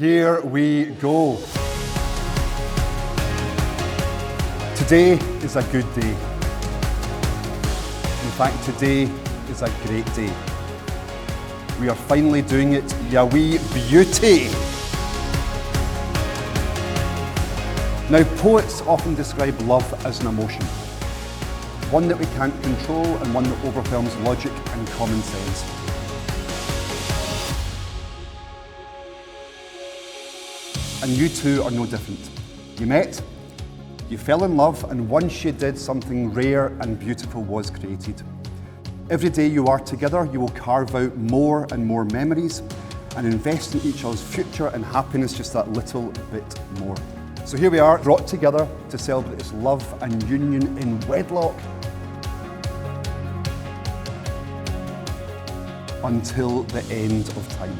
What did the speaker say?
Here we go. Today is a good day. In fact, today is a great day. We are finally doing it, ya wee beauty. Now, poets often describe love as an emotion, one that we can't control and one that overwhelms logic and common sense. And you two are no different. You met, you fell in love, and once you did, something rare and beautiful was created. Every day you are together, you will carve out more and more memories and invest in each other's future and happiness just that little bit more. So here we are, brought together to celebrate this love and union in wedlock until the end of time.